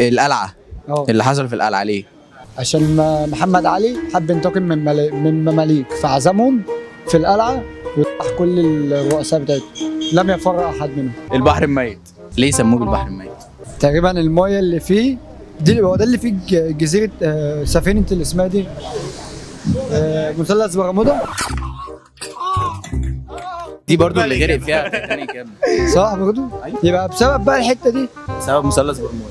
القلعه. اللي حصل في القلعه ليه؟ عشان محمد علي حب ينتقم من مماليك فعزمهم في القلعه وراح كل الرؤساء بتاعته، لم يفرق احد منهم. البحر الميت ليه سموه بالبحر الميت؟ تقريبا المايه اللي فيه دي هو ده اللي فيه جزيره سفينه اللي اسمها دي مثلث برمودا. دي برضو اللي غرق فيها تايتانيك يا ابني. صح برضو؟ يبقى بسبب بقى الحته دي، بسبب مثلث برمودا.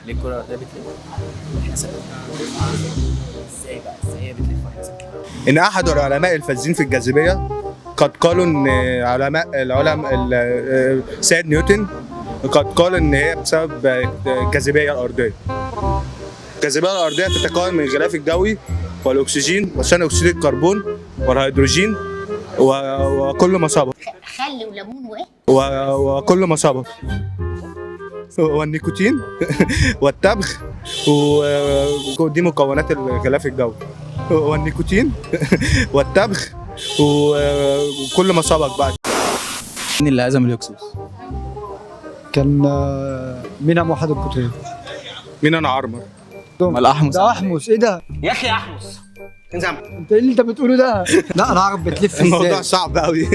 ليه الكرة الأرضية بتلف؟ ازاي بقى؟ ازاي هي بتلف وحسب؟ إن أحد العلماء الفذين في الجاذبية قد قالوا إن العلماء سيد نيوتن قد قال إن هي بسبب الجاذبية الأرضية. الجاذبية الأرضية تتكون من الغلاف الجوي والأكسجين وثاني أكسيد الكربون والهيدروجين وكل ما سبق. خل وليمون وإيه؟ وكل ما سبق. والنيكوتين والتبغ ودي مكونات الغلاف الجوي. والنيكوتين والتبغ وكل ما سبق بقى. مين اللي هزم الهكسوس؟ كان مينا موحد القطرين. مين عرمر؟ امال احمس؟ ده احمس. ايه ده؟ يا اخي احمس انت ايه اللي انت بتقوله ده؟ لا انا اعرف بتلف ازاي. الموضوع صعب قوي.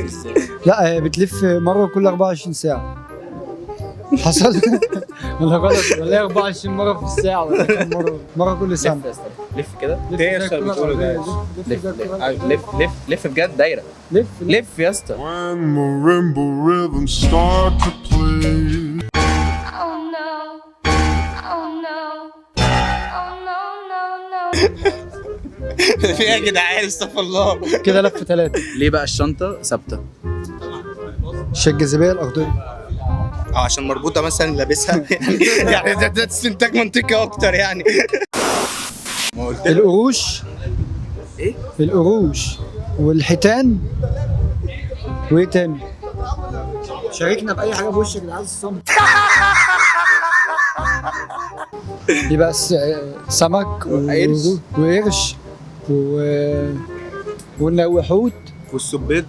لا بتلف مره كل 24 ساعه. حصل ولا غلط ولا 24 مره في الساعه ولا كم مره كل سنه. لف كده. ايه يا اسطى بتقوله ده؟ لف بجد دايره. لف يا اسطى. When marimba rhythms start to play. Oh no. Oh no. Oh no no no. في ايه يا جدعان استغفر الله. كده لف 3. ليه بقى الشنطه ثابته؟ عشان الجاذبيه الارضيه. عشان مربوطه مثلا لابسها. يعني ده استنتاج منطقي اكتر يعني. القروش. ايه؟ القروش والحيتان وايه تاني؟ شاركنا باي حاجه بوشك اللي عايز الصمت. يبقى سمك وقرش وحوت والسبيط.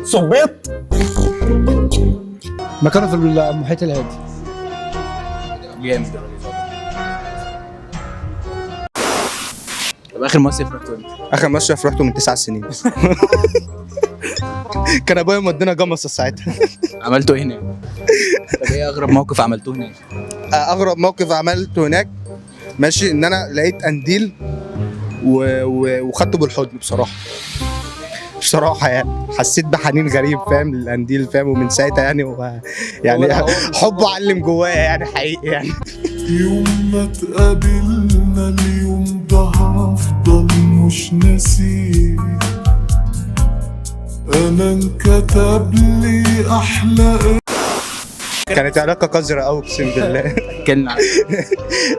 صبيط مكانه في المحيط الهادي. جامد. طب اخر مصيف رحته امتى؟ اخر مصيف رحته من 9 سنين. كان ابويا مودينا جمصة ساعتها. عملتوا ايه هناك؟ طب ايه اغرب موقف عملتوه هناك؟ اغرب موقف عملته هناك ماشي ان انا لقيت قنديل وخدته بالحضن بصراحه يعني حسيت بحنين غريب فاهم للقنديل فاهم ومن ساعتها يعني حبه علم جوايا يعني حقيقي يعني. يوم ما تقابلنا اليوم ده هفضل مش ناسيه. انا انكتب لي احلى. كانت علاقه قذره قوي اقسم بالله. كان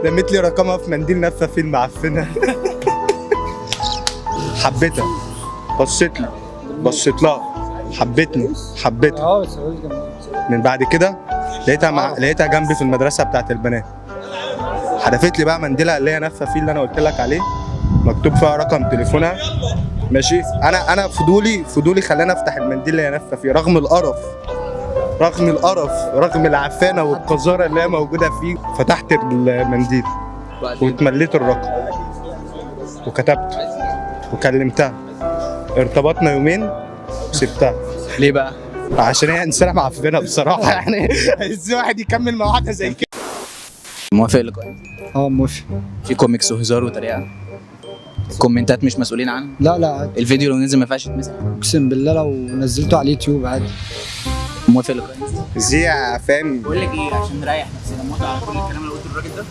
رميت لي رقمها في منديل نفه فيه المعفنه. حبيتها بصيت لها حبتني من بعد كده لقيتها جنبي في المدرسه بتاعت البنات. حدفت لي بقى منديلها اللي هي نفه فيه اللي انا قلت لك عليه مكتوب فيها رقم تليفونها ماشي. انا فضولي خلاني افتح المنديل اللي هي نفه فيه رغم القرف رغم العفانه والقذاره اللي هي موجوده فيه. فتحت المنديل واتمليت الرقم وكتبت وكلمتها. ارتبطنا يومين وسبتها. ليه بقى؟ عشان هي انسانه معفنه بصراحه يعني. ازاي واحد يكمل مع واحده زي كده؟ موافق لقاء؟ موافق. في كوميكس وهزار وتريقه. الكومنتات مش مسؤولين عنها؟ لا الفيديو لو نزل ما ينفعش يتمسح؟ اقسم بالله لو نزلته على اليوتيوب عادي. موافق لقاء؟ زي فاهم. بقول لك ايه عشان نريح نفسنا موافق على كل الكلام اللي قلته الراجل ده؟